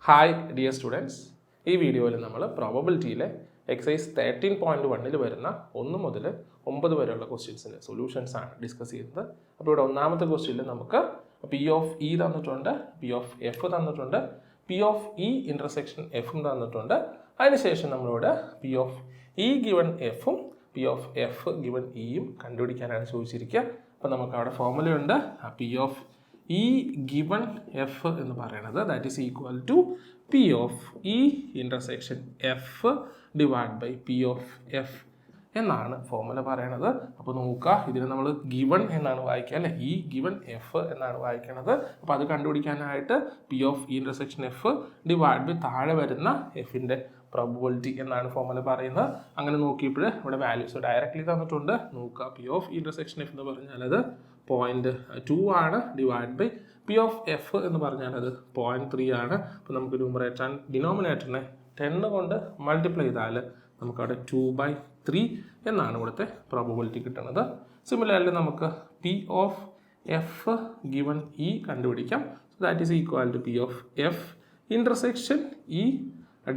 Hi dear students, ഈ വീഡിയോയിൽ നമ്മൾ പ്രോബബിലിറ്റിയിലെ എക്സസൈസ് 13.1 വരുന്ന 1 മുതൽ 9 വരെയുള്ള ക്വസ്റ്റ്യൻസിൻ്റെ സൊല്യൂഷൻസ് ആണ് ഡിസ്കസ് ചെയ്യുന്നത്. അപ്പോൾ ഇവിടെ ഒന്നാമത്തെ ക്വസ്റ്റ്യനിൽ നമുക്ക് പി ഓഫ് ഇ തന്നിട്ടുണ്ട്, പി ഓഫ് എഫ് തന്നിട്ടുണ്ട്, പി ഓഫ് ഇ ഇൻ്റർസെക്ഷൻ എഫും തന്നിട്ടുണ്ട്. അതിനുശേഷം നമ്മളിവിടെ പി ഓഫ് ഇ ഗിവൺ എഫും പി ഓഫ് എഫ് ഗിവൺ ഇയും കണ്ടുപിടിക്കാനാണ് ചോദിച്ചിരിക്കുക. അപ്പോൾ നമുക്ക് അവിടെ ഫോർമുലയുണ്ട്. P of E given F എന്ന് പറയുന്നത് that is equal to P of E intersection F divide by P of F എന്നാണ് ഫോർമുല പറയണത്. അപ്പോൾ നോക്കുക, ഇതിന് നമ്മൾ ഗിവൺ എന്നാണ് വായിക്കുക അല്ലേ, ഇ ഗിവൺ എഫ് എന്നാണ് വായിക്കണത്. അപ്പോൾ അത് കണ്ടുപിടിക്കാനായിട്ട് P of E intersection F divide by താഴെ വരുന്ന എഫിൻ്റെ പ്രോബബിലിറ്റി എന്നാണ് ഫോർമുല പറയുന്നത്. അങ്ങനെ നോക്കിയപ്പോൾ ഇവിടെ വാല്യൂസ് ഡയറക്റ്റ്ലി തന്നിട്ടുണ്ട്. നോക്കുക, P of E intersection F എന്ന് പറഞ്ഞാൽ അത് 0.2 ആണ്, divide by P of F എന്ന് പറഞ്ഞാൽ അത് 0.3 ആണ്. അപ്പോൾ നമുക്ക് ന്യൂമറേറ്റർ ആൻഡ് ഡിനോമിനേറ്ററിനെ 10 കൊണ്ട് മൾട്ടിപ്ലൈ ചെയ്താൽ നമുക്കവിടെ 2/3 എന്നാണ് ഇവിടുത്തെ പ്രോബബിലിറ്റി കിട്ടുന്നത്. സിമിലർലി നമുക്ക് P of F given E കണ്ടുപിടിക്കാം. So that is equal to P of F intersection E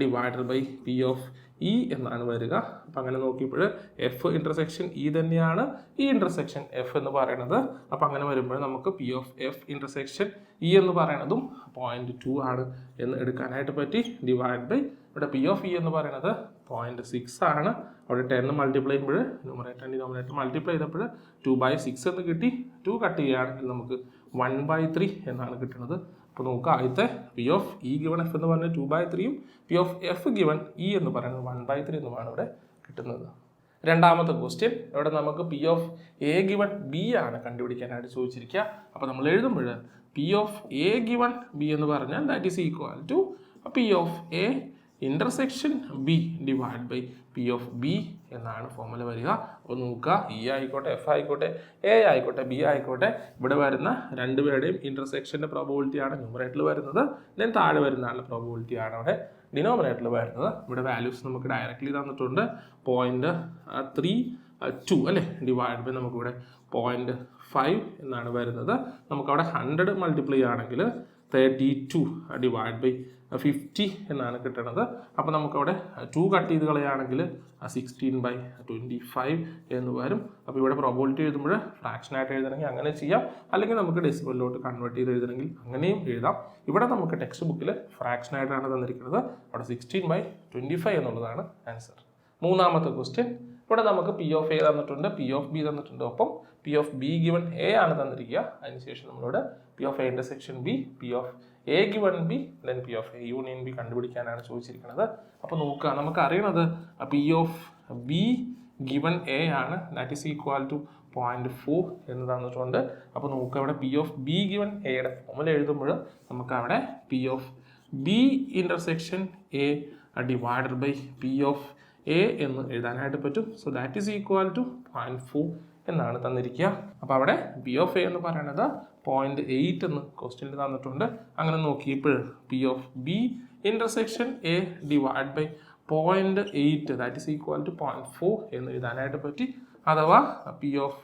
divided by P of E എന്നാണ് വരിക. അപ്പം അങ്ങനെ നോക്കിയപ്പോൾ എഫ് ഇൻ്റർസെക്ഷൻ ഇ തന്നെയാണ് ഈ ഇൻ്റർസെക്ഷൻ എഫ് എന്ന് പറയുന്നത്. അപ്പം അങ്ങനെ വരുമ്പോൾ നമുക്ക് P of F intersection E എന്ന് പറയുന്നതും 0.2 ആണ് എന്ന് എടുക്കാനായിട്ട് പറ്റി. ഡിവൈഡ് ബൈ ഇവിടെ പി ഓഫ് ഇ എന്ന് പറയുന്നത് 0.6 ആണ്. അവിടെ 10 മൾട്ടിപ്ലൈ ചെയ്യുമ്പോൾ ന്യൂമറേറ്റർ ഡിനോമിനേറ്റർ മൾട്ടിപ്ലൈ ചെയ്തപ്പോൾ 2/6 എന്ന് കിട്ടി. 2 കട്ട് ചെയ്യുകയാണെങ്കിൽ നമുക്ക് 1/3 എന്നാണ് കിട്ടുന്നത്. അപ്പോൾ നോക്കുക, ആദ്യത്തെ P of E given F എന്ന് പറഞ്ഞാൽ 2/3യും P of F given E എന്ന് പറയുന്നത് 1/3 എന്നുമാണ് ഇവിടെ കിട്ടുന്നത്. രണ്ടാമത്തെ ക്വസ്റ്റ്യൻ, ഇവിടെ നമുക്ക് P of A given B ആണ് കണ്ടുപിടിക്കാനായിട്ട് ചോദിച്ചിരിക്കുക. അപ്പോൾ നമ്മൾ എഴുതുമ്പോൾ P of A given B എന്ന് പറഞ്ഞാൽ that is equal to P of A intersection B divide by P of B എന്നാണ് ഫോർമുല വരിക. അപ്പോൾ നോക്കുക, ഇ ആയിക്കോട്ടെ, എഫ് ആയിക്കോട്ടെ, എ ആയിക്കോട്ടെ, ബി ആയിക്കോട്ടെ, ഇവിടെ വരുന്ന രണ്ടുപേരുടെയും ഇൻ്റർസെക്ഷൻ്റെ പ്രോബബിലിറ്റിയാണ് ന്യൂമറേറ്ററിൽ വരുന്നത്. ദെൻ താഴെ വരുന്ന ആളുടെ പ്രോബബിലിറ്റിയാണ് അവിടെ ഡിനോമിനേറ്ററിൽ വരുന്നത്. ഇവിടെ വാല്യൂസ് നമുക്ക് ഡയറക്റ്റ്ലി തന്നിട്ടുണ്ട്. 0.32 അല്ലേ, ഡിവൈഡ് ബൈ നമുക്കിവിടെ 0.5 എന്നാണ് വരുന്നത്. നമുക്കവിടെ 100 മൾട്ടിപ്ലൈ ആണെങ്കിൽ 32 ഡിവൈഡ് ബൈ 50 എന്നാണ് കിട്ടുന്നത്. അപ്പോൾ നമുക്കവിടെ 2 കട്ട് ചെയ്ത് കളയുകയാണെങ്കിൽ 16/25 എന്ന് വരും. അപ്പോൾ ഇവിടെ പ്രോബബിലിറ്റി എഴുതുമ്പോൾ ഫ്രാക്ഷനായിട്ട് എഴുതണമെങ്കിൽ അങ്ങനെ ചെയ്യാം, അല്ലെങ്കിൽ നമുക്ക് ഡെസിമലിലോട്ട് കൺവേർട്ട് ചെയ്ത് എഴുതണമെങ്കിൽ അങ്ങനെയും എഴുതാം. ഇവിടെ നമുക്ക് ടെക്സ്റ്റ് ബുക്കിൽ ഫ്രാക്ഷനായിട്ടാണ് തന്നിരിക്കുന്നത്. അവിടെ 16/25 എന്നുള്ളതാണ് ആൻസർ. മൂന്നാമത്തെ ക്വസ്റ്റ്യൻ, ഇവിടെ നമുക്ക് പി ഓഫ് എ തന്നിട്ടുണ്ട്, പി ഓഫ് ബി തന്നിട്ടുണ്ട്, ഒപ്പം P of B given A ആണ് തന്നിരിക്കുക. അതിനുശേഷം നമ്മളിവിടെ P of A intersection B, P of A given B, then P of A union B കണ്ടുപിടിക്കാനാണ് ചോദിച്ചിരിക്കുന്നത്. അപ്പോൾ നോക്കുക, നമുക്ക് അറിയണത് P of B given A ആണ്, ദാറ്റ് ഈസ് ഈക്വൽ ടു 0.4 എന്ന് തന്നിട്ടുണ്ട്. അപ്പോൾ നോക്കുക, ഇവിടെ പി ഓഫ് ബി ഗിവൺ എയുടെ ഫോർമുല എഴുതുമ്പോൾ നമുക്ക് അവിടെ P of B intersection A divided by P of A എന്ന് എഴുതാനായിട്ട് പറ്റും. So that is equal to 0.4 എന്നാണ് തന്നിരിക്കുക. അപ്പോൾ അവിടെ പി ഓഫ് എ എന്ന് പറയുന്നത് 0.8 എന്ന് ക്വസ്റ്റ്യനിൽ തന്നിട്ടുണ്ട്. അങ്ങനെ നോക്കിയപ്പോൾ P of B intersection A divide by 0.8 that is equal to 0.4 എന്ന് എഴുതാനായിട്ട് പറ്റി. അഥവാ P of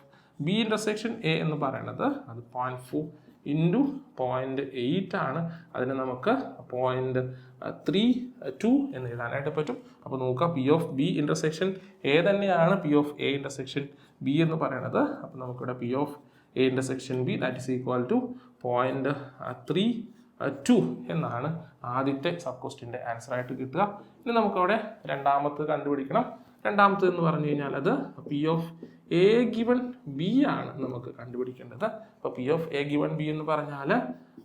B intersection A എന്ന് പറയുന്നത് അത് 0.4 ഇൻറ്റു 0.8 ആണ്. അതിന് നമുക്ക് 0.32 എന്ന് എഴുതാനായിട്ട് പറ്റും. അപ്പോൾ നോക്കുക, P of B intersection A തന്നെയാണ് P of A intersection B എന്ന് പറയുന്നത്. അപ്പോൾ നമുക്കിവിടെ P of A intersection B that is equal to 0.32 എന്നാണ് ആദ്യത്തെ സബ് ക്വസ്റ്റ്യൻ്റെ ആൻസറായിട്ട് കിട്ടുക. ഇനി നമുക്കവിടെ രണ്ടാമത് കണ്ടുപിടിക്കണം. രണ്ടാമത് എന്ന് പറഞ്ഞു കഴിഞ്ഞാൽ അത് P of A given B ആണ് നമുക്ക് കണ്ടുപിടിക്കേണ്ടത്. അപ്പോൾ P of A given B എന്ന് പറഞ്ഞാൽ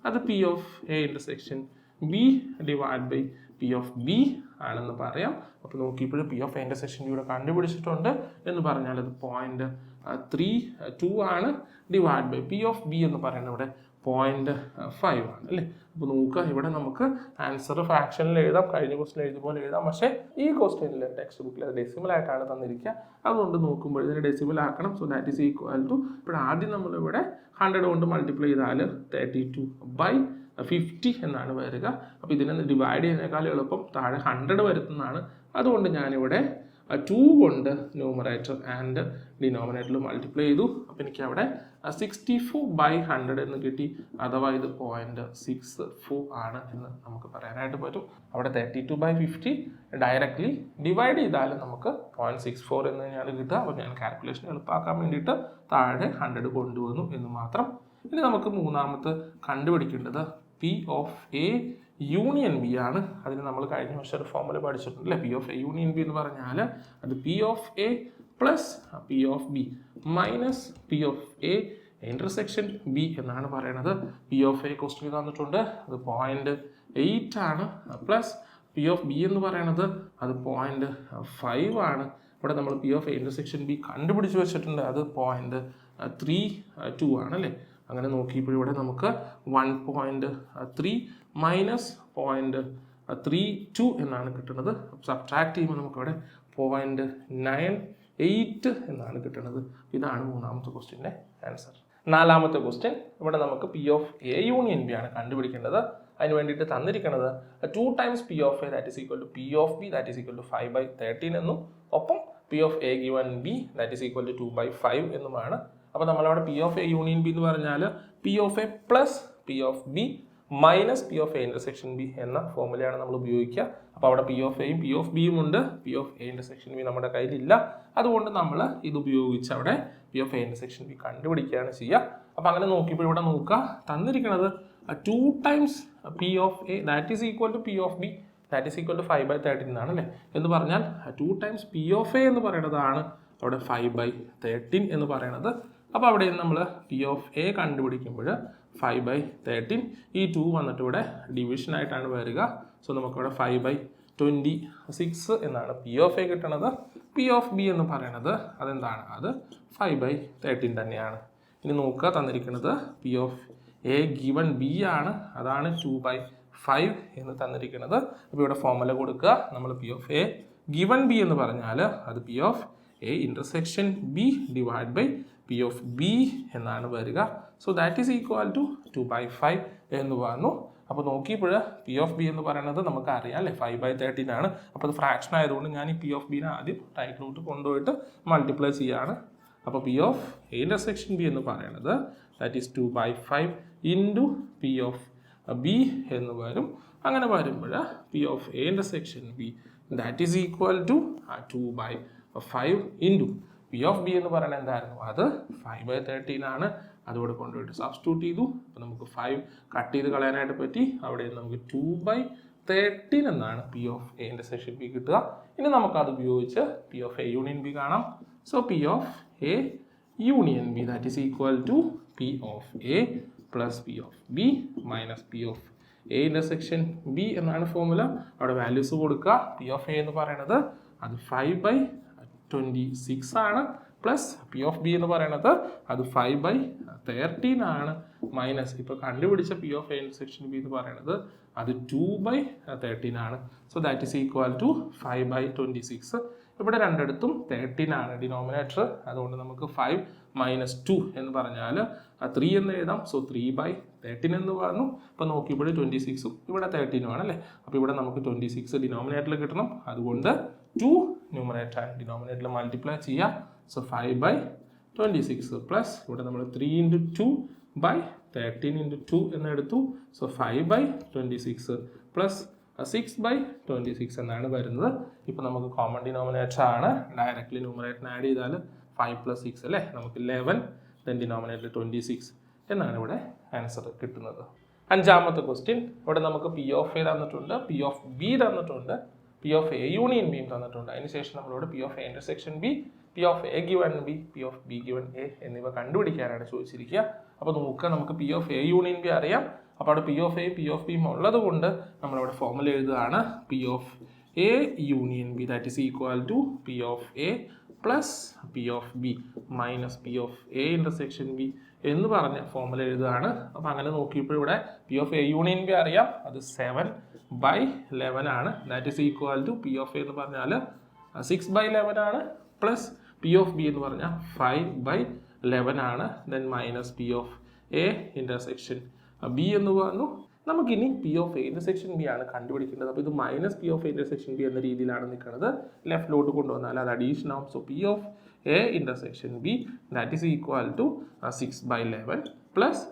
അത് P of A intersection B divide by P of B ആണെന്ന് പറയാം. അപ്പോൾ നോക്കിയപ്പോൾ P of A intersection B ഇവിടെ കണ്ടുപിടിച്ചിട്ടുണ്ട് എന്ന് പറഞ്ഞാൽ അത് 0.32 ആണ്, divide by P of B എന്ന് പറയുന്നത് ഇവിടെ 0.5 ആണ് അല്ലേ. അപ്പോൾ നോക്കുക, ഇവിടെ നമുക്ക് ആൻസർ ഫ്രാക്ഷനിൽ എഴുതാം, കഴിഞ്ഞ ക്വസ്റ്റ്യൻ എഴുതുപോലെ എഴുതാം. പക്ഷേ ഈ ക്വസ്റ്റ്യനിൽ ടെക്സ്റ്റ് ബുക്കിൽ അത് ഡെസിമൽ ആയിട്ടാണ് തന്നിരിക്കുക. അതുകൊണ്ട് നോക്കുമ്പോൾ ഇതിന് ഡെസിമൽ ആക്കണം. So that is equal to, ഇപ്പോൾ ആദ്യം നമ്മളിവിടെ 100 കൊണ്ട് മൾട്ടിപ്ലൈ ചെയ്താൽ 32/50 എന്നാണ് വരിക. അപ്പോൾ ഇതിനെ ഡിവൈഡ് ചെയ്യുന്നതിനേക്കാൾ എളുപ്പം താഴെ 100 വരുത്തുന്നതാണ്. അതുകൊണ്ട് ഞാനിവിടെ 2 കൊണ്ട് ന്യൂമറേറ്റർ ആൻഡ് ഡിനോമിനേറ്ററിൽ മൾട്ടിപ്ലൈ ചെയ്തു. അപ്പോൾ എനിക്ക് അവിടെ 64/100 എന്ന് കിട്ടി. അഥവാ ഇത് 0.64 ആണ് എന്ന് നമുക്ക് പറയാനായിട്ട് പറ്റും. അവിടെ 32/50 ഡയറക്റ്റ്ലി ഡിവൈഡ് ചെയ്താലും നമുക്ക് 0.64 എന്ന് തന്നെയാണ് കിട്ടുക. അപ്പോൾ ഞാൻ കാൽക്കുലേഷൻ എളുപ്പമാക്കാൻ വേണ്ടിയിട്ട് താഴെ 100 കൊണ്ടുവന്നു എന്ന് മാത്രം. ഇനി നമുക്ക് മൂന്നാമത്തെ കണ്ടുപിടിക്കേണ്ടത് P of A union B ആണ്. അതിന് നമ്മൾ കഴിഞ്ഞ വർഷം ഒരു ഫോർമുല പഠിച്ചിട്ടുണ്ട് അല്ലേ. P of A union B എന്ന് പറഞ്ഞാൽ അത് P of A plus P of B minus P of A intersection B എന്നാണ് പറയുന്നത്. പി ഓഫ് എ ക്വസ്റ്റ്യൻ തന്നിട്ടുണ്ട്, അത് 0.8 ആണ്. പ്ലസ് പി ഓഫ് ബി എന്ന് പറയുന്നത് അത് 0.5 ആണ്. ഇവിടെ നമ്മൾ P of A intersection B കണ്ടുപിടിച്ച് വെച്ചിട്ടുണ്ട്, അത് 0.32 ആണ് അല്ലേ. അങ്ങനെ നോക്കിയപ്പോൾ ഇവിടെ നമുക്ക് 1.3 മൈനസ് 0.32 എന്നാണ് കിട്ടുന്നത്. സബ്ട്രാക്ട് ചെയ്യുമ്പോൾ നമുക്കിവിടെ 0.98 എന്നാണ് കിട്ടുന്നത്. ഇതാണ് മൂന്നാമത്തെ ക്വസ്റ്റ്യൻ്റെ ആൻസർ. നാലാമത്തെ ക്വസ്റ്റ്യൻ, ഇവിടെ നമുക്ക് P of A union B ആണ് കണ്ടുപിടിക്കേണ്ടത്. അതിന് വേണ്ടിയിട്ട് തന്നിരിക്കുന്നത് 2 times P of A that is equal to P of B that is equal to 5/13 എന്നും ഒപ്പം P of A given B that is equal to 2/5 എന്നുമാണ്. അപ്പോൾ നമ്മളവിടെ P of A union B എന്ന് പറഞ്ഞാൽ P of A plus P of B minus P of A intersection B എന്ന ഫോർമുലയാണ് നമ്മൾ ഉപയോഗിക്കുക. അപ്പോൾ അവിടെ പി ഓഫ് എയും പി ഓഫ് ബിയും ഉണ്ട്, P of A intersection B നമ്മുടെ കയ്യിലില്ല. അതുകൊണ്ട് നമ്മൾ ഇത് ഉപയോഗിച്ച് അവിടെ P of A intersection B കണ്ടുപിടിക്കുകയാണ് ചെയ്യുക. അപ്പോൾ അങ്ങനെ നോക്കിയപ്പോൾ ഇവിടെ നോക്കുക, തന്നിരിക്കുന്നത് 2 times P of A that is equal to P of B that is equal to 5/13 എന്നാണ് അല്ലേ. എന്ന് പറഞ്ഞാൽ 2 ടൈംസ് പി ഓഫ് എ എന്ന് പറയുന്നതാണ് അവിടെ 5/13 എന്ന് പറയുന്നത്. അപ്പോൾ അവിടെ നമ്മൾ പി ഓഫ് എ കണ്ടുപിടിക്കുമ്പോൾ 5/13 ഈ 2 വന്നിട്ട് ഇവിടെ ഡിവിഷൻ ആയിട്ടാണ് വരിക. സോ നമുക്കിവിടെ 5/26 എന്നാണ് പി ഓഫ് എ കിട്ടുന്നത്. പി ഓഫ് ബി എന്ന് പറയുന്നത് അതെന്താണ്, അത് 5/13 തന്നെയാണ്. ഇനി നോക്കുക, തന്നിരിക്കുന്നത് P of A given B ആണ്, അതാണ് 2/5 എന്ന് തന്നിരിക്കുന്നത്. അപ്പോൾ ഇവിടെ ഫോർമുല കൊടുക്കുക. നമ്മൾ P of A given B എന്ന് പറഞ്ഞാൽ അത് P of A intersection B divide by P of B എന്നാണ് വരിക. So that is equal to 2/5 എന്ന് പറഞ്ഞു. അപ്പോൾ നോക്കിയപ്പോൾ പി ഓഫ് ബി എന്ന് പറയുന്നത് നമുക്ക് അറിയാം അല്ലേ, 5/13 ആണ്. അപ്പോൾ അത് ഫ്രാക്ഷൻ ആയതുകൊണ്ട് ഞാൻ ഈ പി ഓഫ് ബിനെ ആദ്യം റൈറ്റിലോട്ട് കൊണ്ടുപോയിട്ട് മൾട്ടിപ്ലൈ ചെയ്യാണ്. അപ്പോൾ P of A intersection B എന്ന് പറയുന്നത് that is 2/5 into P of B എന്ന് വരും. അങ്ങനെ വരുമ്പോൾ P of A intersection B that is equal to 2/5 into P of B എന്ന് പറയുന്നത് എന്തായിരുന്നു, അത് 5/13 ആണ്. അതുകൂടെ കൊണ്ടുപോയിട്ട് സബ്സ്റ്റിറ്റ്യൂട്ട് ചെയ്തു. അപ്പോൾ നമുക്ക് 5 കട്ട് ചെയ്ത് കളയാനായിട്ട് പറ്റി. അവിടെ നമുക്ക് 2/13 എന്നാണ് P of A intersection B കിട്ടുക. ഇനി നമുക്കത് ഉപയോഗിച്ച് P of A union B കാണാം. So P of A union B that is equal to P of A plus P of B minus P of A intersection B എന്നാണ് formula. അവിടെ values കൊടുക്കുക. P of A എന്ന് പറയുന്നത് അത് 5/26 ആണ്. Plus P of B എന്ന് പറയുന്നത് അത് 5/13 ആണ്. മൈനസ് ഇപ്പോൾ കണ്ടുപിടിച്ച P of A intersection B എന്ന് പറയുന്നത് അത് 2/13 ആണ്. So that is equal to 5/26. ഇവിടെ രണ്ടിടത്തും 13 ആണ് ഡിനോമിനേറ്റർ. അതുകൊണ്ട് നമുക്ക് 5 - 2 എന്ന് പറഞ്ഞാൽ 3 എന്ന് എഴുതാം. സോ 3/13 എന്ന് പറഞ്ഞു. അപ്പോൾ നോക്കിയപ്പോൾ 26ഉം ഇവിടെ 13ഉം ആണ് അല്ലേ. അപ്പോൾ ഇവിടെ നമുക്ക് 26 ഡിനോമിനേറ്ററിൽ കിട്ടണം. അതുകൊണ്ട് 2 ന്യൂമറേറ്റർ ആൻഡ് ഡിനോമിനേറ്ററിൽ മൾട്ടിപ്ലൈ ചെയ്യാം. സോ 5/26 പ്ലസ് ഇവിടെ നമ്മൾ 3 × 2/13 × 2 എന്ന് എടുത്തു. സോ 5/26 പ്ലസ് 6/26 എന്നാണ് വരുന്നത്. ഇപ്പോൾ നമുക്ക് കോമൺ ഡിനോമിനേറ്റർ ആണ്. ഡയറക്റ്റ്ലി ന്യൂമറേറ്ററിന് ആഡ് ചെയ്താൽ 5 + 6 അല്ലേ, നമുക്ക് 11 ദെൻ ഡിനോമിനേറ്റർ 26 എന്നാണ് ഇവിടെ ആൻസർ കിട്ടുന്നത്. അഞ്ചാമത്തെ ക്വസ്റ്റ്യൻ, ഇവിടെ നമുക്ക് പി ഓഫ് എ തന്നിട്ടുണ്ട്, പി ഓഫ് ബി തന്നിട്ടുണ്ട്, പി ഓഫ് എ യൂണിയൻ ബിയും തന്നിട്ടുണ്ട്. അതിനുശേഷം നമ്മളിവിടെ P of A intersection B, P of A given B, P of B given A എന്നിവ കണ്ടുപിടിക്കാനാണ് ചോദിച്ചിരിക്കുക. അപ്പോൾ നോക്കുക, നമുക്ക് P of A union B അറിയാം. അപ്പോൾ അവിടെ പി ഓഫ് എയും പി ഓഫ് ബിയും ഉള്ളത് കൊണ്ട് നമ്മളവിടെ ഫോർമുല എഴുതുകയാണ്. P of A union B that is equal to P of A plus P of B minus P of A intersection B എന്ന് പറഞ്ഞ ഫോർമുല എഴുതുകയാണ്. അപ്പോൾ അങ്ങനെ നോക്കിയപ്പോൾ ഇവിടെ P of A union B അറിയാം, അത് 7/11 ആണ്. That is equal to P of A എന്ന് പറഞ്ഞാൽ 6/11 ആണ്. പ്ലസ് പി ഓഫ് ബി എന്ന് പറഞ്ഞാൽ 5/11 ആണ്. Then minus P of A intersection B എന്ന് പറഞ്ഞു. നമുക്കിനി P of A intersection B ആണ് കണ്ടുപിടിക്കേണ്ടത്. അപ്പോൾ ഇത് minus P of A intersection B എന്ന രീതിയിലാണ് നിൽക്കുന്നത്. ലെഫ്റ്റിലോട്ട് കൊണ്ടുവന്നാൽ അത് അഡീഷൻ ആവും. So P of A intersection B that is equal to 6/11 plus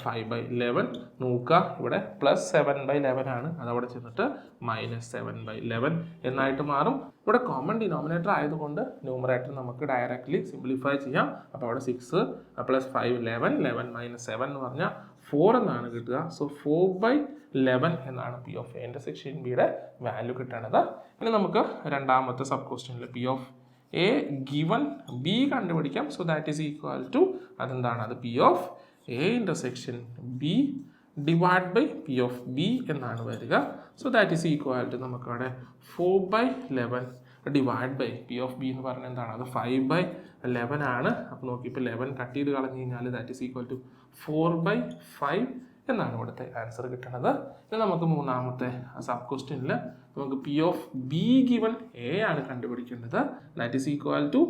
5/11. നോക്കുക, ഇവിടെ പ്ലസ് 7/11 ആണ്, അതവിടെ ചെന്നിട്ട് മൈനസ് 7/11 എന്നായിട്ട് മാറും. ഇവിടെ കോമൺ ഡിനോമിനേറ്റർ ആയതുകൊണ്ട് ന്യൂമറേറ്റർ നമുക്ക് ഡയറക്റ്റ്ലി സിംപ്ലിഫൈ ചെയ്യാം. അപ്പോൾ അവിടെ 6 പ്ലസ് 5 11, 11 മൈനസ് 7 എന്ന് പറഞ്ഞാൽ 4 എന്നാണ് കിട്ടുക. സോ 4/11 എന്നാണ് പി ഓഫ് എ ഇൻ്റർസെക്ഷൻ ബിയുടെ വാല്യൂ കിട്ടണത്. ഇനി നമുക്ക് രണ്ടാമത്തെ സബ് ക്വസ്റ്റ്യനിൽ P of A given B കണ്ടുപിടിക്കാം. So that is equal to അതെന്താണ്, അത് P of A intersection B divide by P of B എന്നാണ് വരിക. So that is equal to നമുക്കവിടെ 4/11 divide by P of B എന്ന് പറഞ്ഞാൽ എന്താണ്, അത് 5/11 ആണ്. അപ്പോൾ നോക്കി ഇപ്പോൾ 11 കട്ട് ചെയ്ത് കളഞ്ഞു കഴിഞ്ഞാൽ ദാറ്റ് ഈസ് ഈക്വൽ ടു 4/5 എന്നാണ് ഇവിടുത്തെ ആൻസർ കിട്ടുന്നത്. ഇനി നമുക്ക് മൂന്നാമത്തെ സബ് ക്വസ്റ്റ്യനിൽ നമുക്ക് P of B given A ആണ് കണ്ടുപിടിക്കേണ്ടത്. That is equal to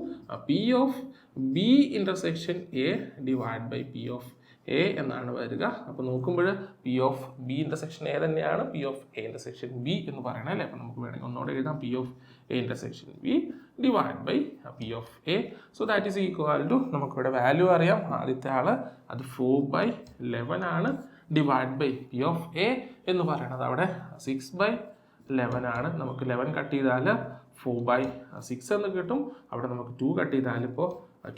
P of B intersection A divide by P of A എന്നാണ് വരിക. അപ്പോൾ നോക്കുമ്പോൾ P of B intersection A തന്നെയാണ് P of A intersection B എന്ന് പറയണേ അല്ലേ. അപ്പോൾ നമുക്ക് വേണമെങ്കിൽ ഒന്നോടെ എഴുതാം, P of A intersection B divide by P of A. So that is equal to നമുക്കിവിടെ വാല്യൂ അറിയാം. ആദ്യത്തെ ആൾ അത് 4/11 ആണ് divide by P of A എന്ന് പറയുന്നത് അവിടെ 6/11 ആണ്. നമുക്ക് 11 കട്ട് ചെയ്താൽ 4/6 എന്ന് കിട്ടും. അവിടെ നമുക്ക് 2 കട്ട് ചെയ്താൽ ഇപ്പോൾ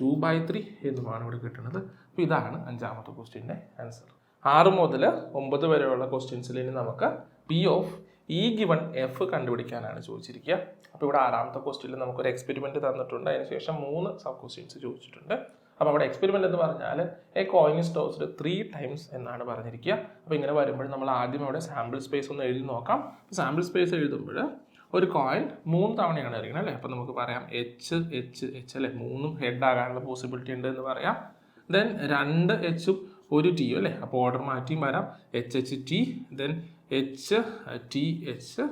2/3 എന്നുമാണ് ഇവിടെ കിട്ടുന്നത്. അപ്പോൾ ഇതാണ് അഞ്ചാമത്തെ ക്വസ്റ്റ്യൻ്റെ ആൻസർ. 6 മുതൽ 9 വരെയുള്ള ക്വസ്റ്റ്യൻസിൽ ഇനി നമുക്ക് P of E given F കണ്ടുപിടിക്കാനാണ് ചോദിച്ചിരിക്കുക. അപ്പോൾ ഇവിടെ 6ാമത്തെ ക്വസ്റ്റ്യനിൽ നമുക്കൊരു എക്സ്പെരിമെൻറ്റ് തന്നിട്ടുണ്ട്. അതിനുശേഷം 3 സബ് ക്വസ്റ്റ്യൻസ് ചോദിച്ചിട്ടുണ്ട്. അപ്പോൾ അവിടെ എക്സ്പെരിമെൻ്റ് എന്ന് പറഞ്ഞാൽ A coin is tossed 3 times എന്നാണ് പറഞ്ഞിരിക്കുക. അപ്പോൾ ഇങ്ങനെ വരുമ്പോൾ നമ്മൾ ആദ്യം അവിടെ സാമ്പിൾ സ്പേസ് ഒന്ന് എഴുതി നോക്കാം. സാമ്പിൾ സ്പേസ് എഴുതുമ്പോൾ ഒരു കോയിൻ 3 തവണയാണ് എറിയണം അല്ലേ. അപ്പോൾ നമുക്ക് പറയാം എച്ച് എച്ച് എച്ച് അല്ലേ, 3 ഹെഡ് ആകാനുള്ള പോസിബിലിറ്റി ഉണ്ട് എന്ന് പറയാം. ദെൻ 2 എച്ചും 1 ടിയും അല്ലേ. അപ്പോൾ ഓർഡർ മാറ്റിയും വരാം, H H T, then H T H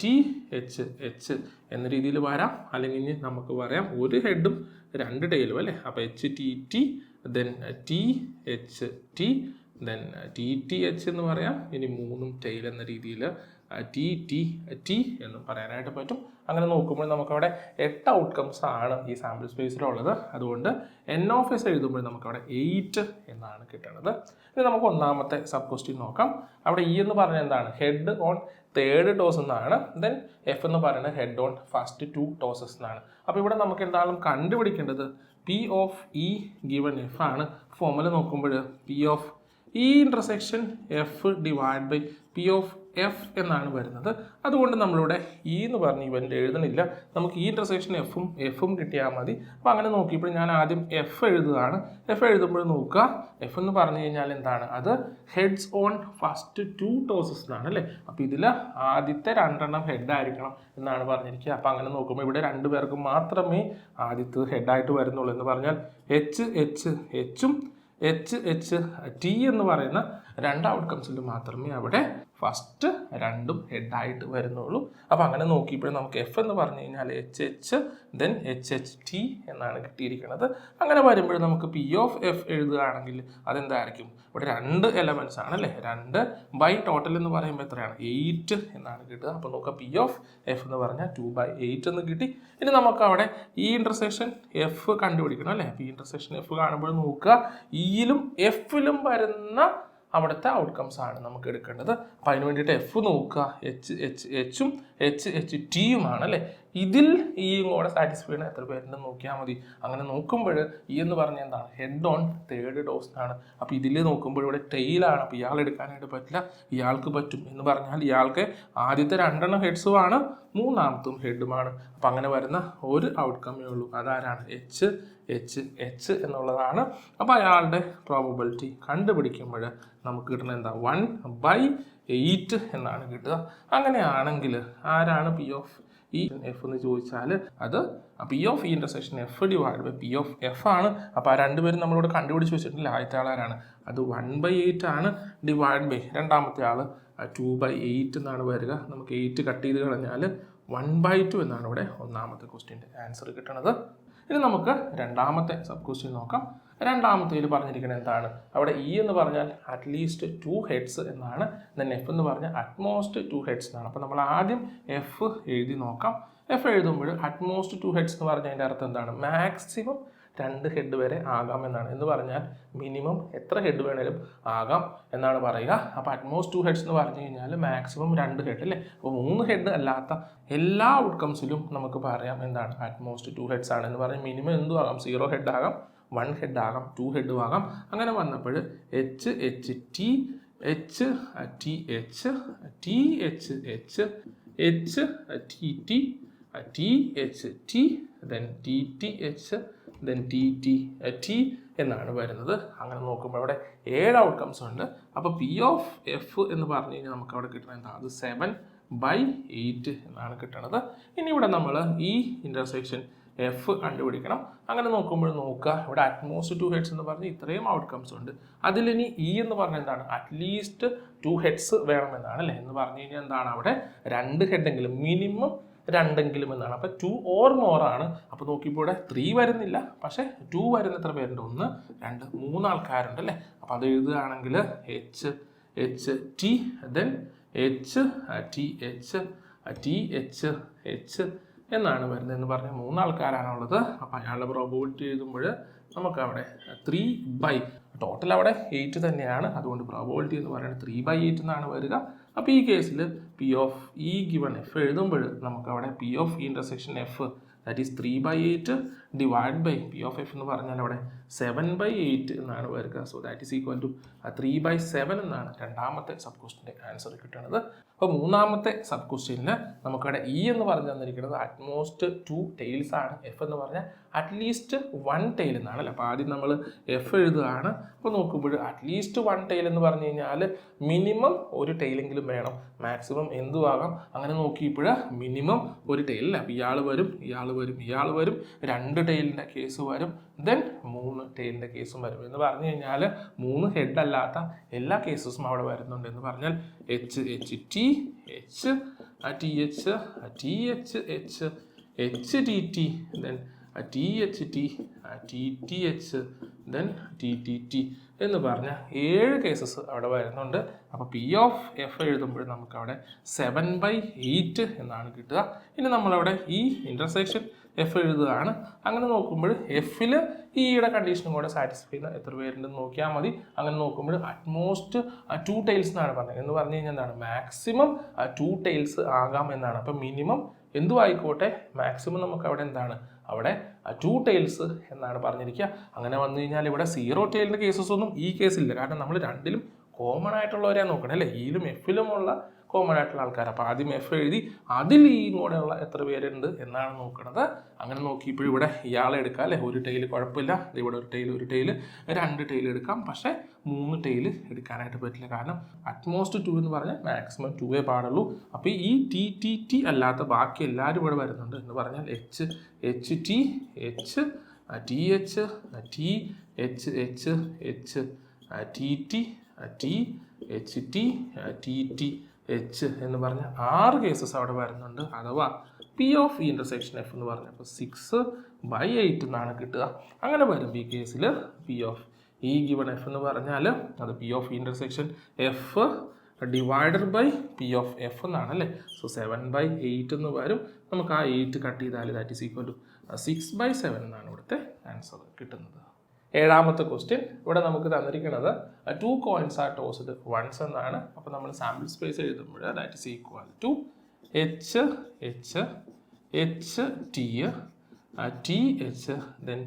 T H H എന്ന രീതിയിൽ വരാം. അല്ലെങ്കിൽ നമുക്ക് പറയാം ഒരു ഹെഡും 2 ടൈലും അല്ലേ. അപ്പോൾ H T T, then T H T, then T T H എന്ന് പറയാം. ഇനി 3 ടൈൽ എന്ന രീതിയിൽ ടി ടി ടി എന്നും പറയാനായിട്ട് പറ്റും. അങ്ങനെ നോക്കുമ്പോൾ നമുക്കവിടെ 8 ഔട്ട്കംസ് ആണ് ഈ സാമ്പിൾ സ്പേസിലുള്ളത്. അതുകൊണ്ട് എൻ ഓഫ് എസ് എഴുതുമ്പോൾ നമുക്കവിടെ 8 എന്നാണ് കിട്ടുന്നത്. ഇനി നമുക്ക് ഒന്നാമത്തെ സബ് ക്വസ്റ്റ്യൻ നോക്കാം. അവിടെ ഇ എന്ന് പറഞ്ഞാൽ എന്താണ്, ഹെഡ് ഓൺ 3rd ടോസ് എന്നാണ്. ദെൻ എഫ് എന്ന് പറയുന്നത് ഹെഡ് ഓൺ ഫസ്റ്റ് 2 ടോസസ് എന്നാണ്. അപ്പോൾ ഇവിടെ നമുക്ക് എന്താണ് കണ്ടുപിടിക്കേണ്ടത്, P of E given F ആണ്. ഫോർമുല നോക്കുമ്പോൾ P of E intersection F divide by P of F എന്നാണ് വരുന്നത്. അതുകൊണ്ട് നമ്മളിവിടെ ഇ എന്ന് പറഞ്ഞ് ഇവൻ്റ് എഴുതണില്ല, നമുക്ക് ഈ ഇൻ്റർസെക്ഷൻ എഫും കിട്ടിയാൽ മതി. അപ്പോൾ അങ്ങനെ നോക്കിയപ്പോൾ ഞാൻ ആദ്യം എഫ് എഴുതുകയാണ്. എഫ് എഴുതുമ്പോൾ നോക്കുക, എഫ് എന്ന് പറഞ്ഞു കഴിഞ്ഞാൽ എന്താണ്, അത് ഹെഡ്സ് ഓൺ ഫസ്റ്റ് 2 ടോസസ് എന്നാണ് അല്ലേ. അപ്പോൾ ഇതിൽ ആദ്യത്തെ 2 ഹെഡ് ആയിരിക്കണം എന്നാണ് പറഞ്ഞിരിക്കുക. അപ്പോൾ അങ്ങനെ നോക്കുമ്പോൾ ഇവിടെ 2 പേർക്ക് മാത്രമേ ആദ്യത്തെ ഹെഡായിട്ട് വരുന്നുള്ളൂ. എന്ന് പറഞ്ഞാൽ എച്ച് എച്ച് എച്ചും എച്ച് എച്ച് ടി എന്ന് പറയുന്ന 2 ഔട്ട്കംസിൽ മാത്രമേ അവിടെ ഫസ്റ്റ് 2 ഹെഡായിട്ട് വരുന്നുള്ളൂ. അപ്പോൾ അങ്ങനെ നോക്കിയപ്പോൾ നമുക്ക് എഫ് എന്ന് പറഞ്ഞു കഴിഞ്ഞാൽ H H then H H T എന്നാണ് കിട്ടിയിരിക്കുന്നത്. അങ്ങനെ വരുമ്പോൾ നമുക്ക് പി ഓഫ് എഫ് എഴുതുകയാണെങ്കിൽ അതെന്തായിരിക്കും, ഇവിടെ 2 എലമെൻറ്റ്സ് ആണല്ലേ. 2 ബൈ ടോട്ടൽ എന്ന് പറയുമ്പോൾ എത്രയാണ്, 8 എന്നാണ് കിട്ടുക. അപ്പോൾ നോക്കുക പി ഓഫ് എഫ് എന്ന് പറഞ്ഞാൽ 2/8 എന്ന് കിട്ടി. ഇനി നമുക്ക് അവിടെ ഈ ഇൻ്റർസെക്ഷൻ എഫ് കണ്ടുപിടിക്കണം അല്ലേ. അപ്പോൾ ഈ ഇൻ്റർസെക്ഷൻ എഫ് കാണുമ്പോൾ നോക്കുക, ഇയിലും എഫിലും വരുന്ന അവിടുത്തെ ഔട്ട്കംസ് ആണ് നമുക്ക് എടുക്കേണ്ടത്. അപ്പോൾ അതിന് വേണ്ടിയിട്ട് എഫ് നോക്കുക, എച്ച് എച്ച് എച്ചും എച്ച് എച്ച് ടിയുമാണ് അല്ലേ. ഇതിൽ ഈ കൂടെ സാറ്റിസ്ഫൈ ചെയ്യുന്ന എത്ര പേരുണ്ടെന്ന് നോക്കിയാൽ മതി. അങ്ങനെ നോക്കുമ്പോൾ ഈ എന്ന് പറഞ്ഞാൽ എന്താണ്, ഹെഡ് ഓൺ 3rd ടോസ് ആണ്. അപ്പോൾ ഇതിൽ നോക്കുമ്പോൾ ഇവിടെ ടെയിലാണ്. അപ്പോൾ ഇയാൾ എടുക്കാനായിട്ട് പറ്റില്ല, ഇയാൾക്ക് പറ്റും. എന്ന് പറഞ്ഞാൽ ഇയാൾക്ക് ആദ്യത്തെ 2 ഹെഡ്സുമാണ്, 3ാമത്തും ഹെഡുമാണ്. അപ്പം അങ്ങനെ വരുന്ന ഒരു ഔട്ട്കമേ ഉള്ളൂ, അതാരാണ്, എച്ച് എച്ച് എച്ച് എന്നുള്ളതാണ്. അപ്പോൾ അയാളുടെ പ്രോബബിലിറ്റി കണ്ടുപിടിക്കുമ്പോൾ നമുക്ക് കിട്ടുന്നത് എന്താ, 1/8 എന്നാണ് കിട്ടുക. അങ്ങനെയാണെങ്കിൽ ആരാണ് പി ഓഫ് ഇ എഫ് എന്ന് ചോദിച്ചാൽ അത് P of E intersection F divide by P of F ആണ്. അപ്പോൾ ആ 2 പേരും നമ്മളിവിടെ കണ്ടുപിടിച്ച് വെച്ചിട്ടില്ല. ആദ്യത്തെ ആളാരാണ്, അത് 1/8 ആണ് ഡിവൈഡ് ബൈ രണ്ടാമത്തെ ആൾ 2/8 എന്നാണ് വരിക. നമുക്ക് 8 കട്ട് ചെയ്ത് കളഞ്ഞാൽ 1/2 എന്നാണ് ഇവിടെ ഒന്നാമത്തെ ക്വസ്റ്റ്യൻ്റെ ആൻസർ കിട്ടുന്നത്. ഇനി നമുക്ക് രണ്ടാമത്തെ സബ് ക്വസ്റ്റ്യൻ നോക്കാം. രണ്ടാമത്തേൽ പറഞ്ഞിരിക്കുന്നത് എന്താണ്, അവിടെ ഇ എന്ന് പറഞ്ഞാൽ അറ്റ്ലീസ്റ്റ് 2 ഹെഡ്സ് എന്നാണ്, ദെൻ എഫ് എന്ന് പറഞ്ഞാൽ അറ്റ്മോസ്റ്റ് 2 ഹെഡ്സ് എന്നാണ്. അപ്പോൾ നമ്മൾ ആദ്യം എഫ് എഴുതി നോക്കാം. എഫ് എഴുതുമ്പോൾ അറ്റ്മോസ്റ്റ് 2 ഹെഡ്സ് എന്ന് പറഞ്ഞാൽ അതിൻ്റെ അർത്ഥം എന്താണ്, മാക്സിമം 2 ഹെഡ് വരെ ആകാം എന്നാണ്. എന്ന് പറഞ്ഞാൽ മിനിമം എത്ര ഹെഡ് വേണേലും ആകാം എന്നാണ് പറയുക. അപ്പോൾ അറ്റ്മോസ്റ്റ് 2 ഹെഡ്സ് എന്ന് പറഞ്ഞു കഴിഞ്ഞാൽ മാക്സിമം 2 ഹെഡ് അല്ലേ. അപ്പോൾ 3 ഹെഡ് അല്ലാത്ത എല്ലാ ഔട്ട്കംസിലും നമുക്ക് പറയാം എന്താണ്, അറ്റ്മോസ്റ്റ് 2 ഹെഡ്സ് ആണ് എന്ന് പറഞ്ഞാൽ മിനിമം എന്തും ആകാം, 0 ഹെഡ് ആകാം, 1 ഹെഡ് ആകാം, 2 ഹെഡും ആകാം. അങ്ങനെ വന്നപ്പോൾ H H T H T H T H H H T T T H T then T T H then T T T എന്നാണ് വരുന്നത്. അങ്ങനെ നോക്കുമ്പോൾ അവിടെ 7 ഔട്ട്കംസ് ഉണ്ട്. അപ്പോൾ പി ഓഫ് എഫ് എന്ന് പറഞ്ഞു കഴിഞ്ഞാൽ നമുക്ക് അവിടെ കിട്ടുന്നത് എന്താ, അത് 7/8 എന്നാണ് കിട്ടുന്നത്. ഇനി ഇവിടെ നമ്മൾ ഈ ഇൻ്റർസെക്ഷൻ എഫ് കണ്ടുപിടിക്കണം. അങ്ങനെ നോക്കുമ്പോൾ നോക്കുക, ഇവിടെ അറ്റ്മോസ്റ്റ് 2 ഹെഡ്സ് എന്ന് പറഞ്ഞാൽ ഇത്രയും ഔട്ട്കംസ് ഉണ്ട്. അതിലിനി ഇ എന്ന് പറഞ്ഞാൽ എന്താണ്, അറ്റ്ലീസ്റ്റ് 2 ഹെഡ്സ് വേണമെന്നാണ് അല്ലേ. എന്ന് പറഞ്ഞു കഴിഞ്ഞാൽ എന്താണ്, അവിടെ 2 ഹെഡെങ്കിലും മിനിമം 2 എന്നാണ്. അപ്പോൾ 2 ഓർ മോർ ആണ്. അപ്പോൾ നോക്കിയപ്പോൾ ഇവിടെ 3 വരുന്നില്ല, പക്ഷേ 2 വരുന്ന എത്ര പേരുണ്ട്, 1 2 3 ആൾക്കാരുണ്ട് അല്ലേ. അപ്പോൾ അത് എഴുതുകയാണെങ്കിൽ H H T then H T H T H H എന്നാണ് വരുന്നത്. എന്ന് പറഞ്ഞാൽ 3 ആൾക്കാരാണുള്ളത്. അപ്പോൾ അയാളുടെ പ്രോബബിലിറ്റി എഴുതുമ്പോൾ നമുക്ക് അവിടെ 3/, ടോട്ടൽ അവിടെ 8 തന്നെയാണ്, അതുകൊണ്ട് പ്രോബബിലിറ്റി എന്ന് പറയുന്നത് 3/8 എന്നാണ് വരിക. അപ്പോൾ ഈ കേസിൽ P of E given F എഴുതുമ്പോൾ നമുക്ക് അവിടെ P of E intersection F that is 3/8 divide by P of F എന്ന് പറഞ്ഞാൽ അവിടെ 7/8 എന്നാണ് വരിക. So that is equal to 3/7 എന്നാണ് രണ്ടാമത്തെ സബ് ക്വസ്റ്റിൻ്റെ ആൻസർ കിട്ടുന്നത്. അപ്പോൾ മൂന്നാമത്തെ സബ് ക്വസ്റ്റ്യനിൽ നമുക്കവിടെ ഇ എന്ന് പറഞ്ഞു തന്നിരിക്കുന്നത് അറ്റ്മോസ്റ്റ് 2 ടൈൽസ് ആണ്, എഫ് എന്ന് പറഞ്ഞാൽ അറ്റ്ലീസ്റ്റ് 1 ടൈൽ എന്നാണ് അല്ലേ. അപ്പോൾ ആദ്യം നമ്മൾ എഫ് എഴുതുകയാണ്. അപ്പോൾ നോക്കുമ്പോൾ അറ്റ്ലീസ്റ്റ് 1 ടൈൽ എന്ന് പറഞ്ഞു കഴിഞ്ഞാൽ മിനിമം 1 ടൈലെങ്കിലും വേണം, മാക്സിമം എന്തും ആകാം. അങ്ങനെ നോക്കിയപ്പോൾ മിനിമം 1 ടൈൽ അല്ലേ. അപ്പോൾ ഇയാൾ വരും, ഇയാൾ വരും, ഇയാൾ വരും, 2 ടൈലിൻ്റെ കേസ് വരും, ദെൻ 3 ടൈലിൻ്റെ കേസും വരും. എന്ന് പറഞ്ഞു കഴിഞ്ഞാൽ 3 ഹെഡ് അല്ലാത്ത എല്ലാ കേസസും അവിടെ വരുന്നുണ്ട്. എന്ന് പറഞ്ഞാൽ H H T H T H T H H H T T then T H T T T H then T T T എന്ന് പറഞ്ഞാൽ 7 കേസസ് അവിടെ വരുന്നുണ്ട്. അപ്പോൾ പി ഓഫ് എഫ് എഴുതുമ്പോൾ നമുക്ക് അവിടെ 7/8 എന്നാണ് കിട്ടുക. ഇനി നമ്മളവിടെ ഈ ഇൻ്റർസെക്ഷൻ എഫ് എഴുതുകയാണ്. അങ്ങനെ നോക്കുമ്പോൾ എഫിൽ ഈയുടെ കണ്ടീഷനും കൂടെ സാറ്റിസ്ഫൈ ചെയ്യുന്ന എത്ര പേരുണ്ടെന്ന് നോക്കിയാൽ മതി. അങ്ങനെ നോക്കുമ്പോൾ അറ്റ്മോസ്റ്റ് 2 ടൈൽസ് എന്നാണ് പറഞ്ഞത്. എന്ന് പറഞ്ഞു കഴിഞ്ഞാൽ എന്താണ്, മാക്സിമം 2 ടൈൽസ് ആകാം എന്നാണ്. അപ്പം മിനിമം എന്തും ആയിക്കോട്ടെ, മാക്സിമം നമുക്ക് അവിടെ എന്താണ്, അവിടെ 2 ടൈൽസ് എന്നാണ് പറഞ്ഞിരിക്കുക. അങ്ങനെ വന്നു കഴിഞ്ഞാൽ ഇവിടെ 0 ടൈലിൻ്റെ കേസസ് ഒന്നും ഈ കേസില്ല, കാരണം നമ്മൾ രണ്ടിലും കോമൺ ആയിട്ടുള്ളവരെയാണ് നോക്കണം അല്ലേ. ഇയിലും എഫിലുമുള്ള കോമൺ ആയിട്ടുള്ള ആൾക്കാർ. അപ്പോൾ ആദ്യം എഫ് എഴുതി അതിൽ ഈയും കൂടെയുള്ള എത്ര പേരുണ്ട് എന്നാണ് നോക്കുന്നത്. അങ്ങനെ നോക്കിയപ്പോൾ ഇവിടെ ഇയാളെ എടുക്കാം അല്ലേ, 1 ടൈൽ കുഴപ്പമില്ല, ഇവിടെ 1 ടൈൽ 2 ടൈൽ എടുക്കാം, പക്ഷേ 3 ടൈൽ എടുക്കാനായിട്ട് പറ്റില്ല, കാരണം അറ്റ്മോസ്റ്റ് 2 എന്ന് പറഞ്ഞാൽ മാക്സിമം 2 പാടുള്ളൂ. അപ്പോൾ ഈ ടി ടി ടി അല്ലാത്ത ബാക്കി എല്ലാവരും ഇവിടെ വരുന്നുണ്ട്. എന്ന് പറഞ്ഞാൽ H H T H T H T H H H T T T H T T T H എന്ന് പറഞ്ഞ 6 കേസസ് അവിടെ വരുന്നുണ്ട്. അഥവാ P of E intersection F എന്ന് പറഞ്ഞപ്പോൾ 6/8 എന്നാണ് കിട്ടുക. അങ്ങനെ വരും ഈ കേസിൽ P of E given F എന്ന് പറഞ്ഞാൽ അത് P of E intersection F divided by P of F എന്നാണ് അല്ലേ. സോ 7/8 എന്ന് വരും. നമുക്ക് ആ 8 കട്ട് ചെയ്താൽ ദാറ്റ് ഈസ് ഈക്വൽ ടു 6/7 എന്നാണ് ഇവിടുത്തെ ആൻസർ കിട്ടുന്നത്. ഏഴാമത്തെ ക്വസ്റ്റ്യൻ ഇവിടെ നമുക്ക് തന്നിരിക്കുന്നത് 2 coins ആർ ടോസ്ഡ് വൺസ് എന്നാണ്. അപ്പോൾ നമ്മൾ സാമ്പിൾ സ്പേസ് എഴുതുമ്പോൾ that is equal to H H H T T H then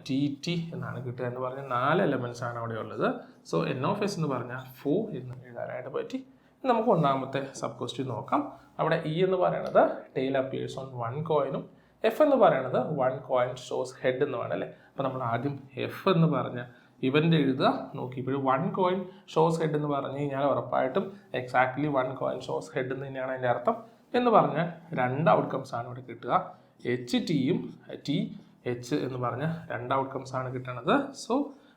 T T എന്നാണ് കിട്ടുക. എന്ന് പറഞ്ഞാൽ 4 എലമെൻറ്റ്സ് ആണ് അവിടെ ഉള്ളത്. സോ എൻ ഓഫ് എസ് എന്ന് പറഞ്ഞാൽ 4 എന്ന് എഴുതാനായിട്ട് പറ്റി. നമുക്ക് ഒന്നാമത്തെ സബ് ക്വസ്റ്റ്യൻ നോക്കാം. അവിടെ ഇ എന്ന് പറയുന്നത് ടെയിൽ അപ്പിയേഴ്സ് ഓൺ 1 കോയിനും എഫ് എന്ന് പറയുന്നത് 1 കോയിൻ ഷോസ് ഹെഡ് എന്ന് വേണം അല്ലേ. അപ്പോൾ നമ്മൾ ആദ്യം എഫ് എന്ന് പറഞ്ഞ ഇവൻ്റ് എഴുതുക. നോക്കിയപ്പോഴും 1 കോയിൻ ഷോസ് ഹെഡ് എന്ന് പറഞ്ഞു കഴിഞ്ഞാൽ ഉറപ്പായിട്ടും എക്സാക്ട്ലി 1 കോയിൻ ഷോസ് ഹെഡ് എന്ന് തന്നെയാണ് അതിൻ്റെ അർത്ഥം. എന്ന് പറഞ്ഞാൽ 2 ഔട്ട്കംസ് ആണ് ഇവിടെ കിട്ടുക. എച്ച് ടിയും ടി എച്ച് എന്ന് പറഞ്ഞ 2 ഔട്ട്കംസ് ആണ് കിട്ടുന്നത്. സോ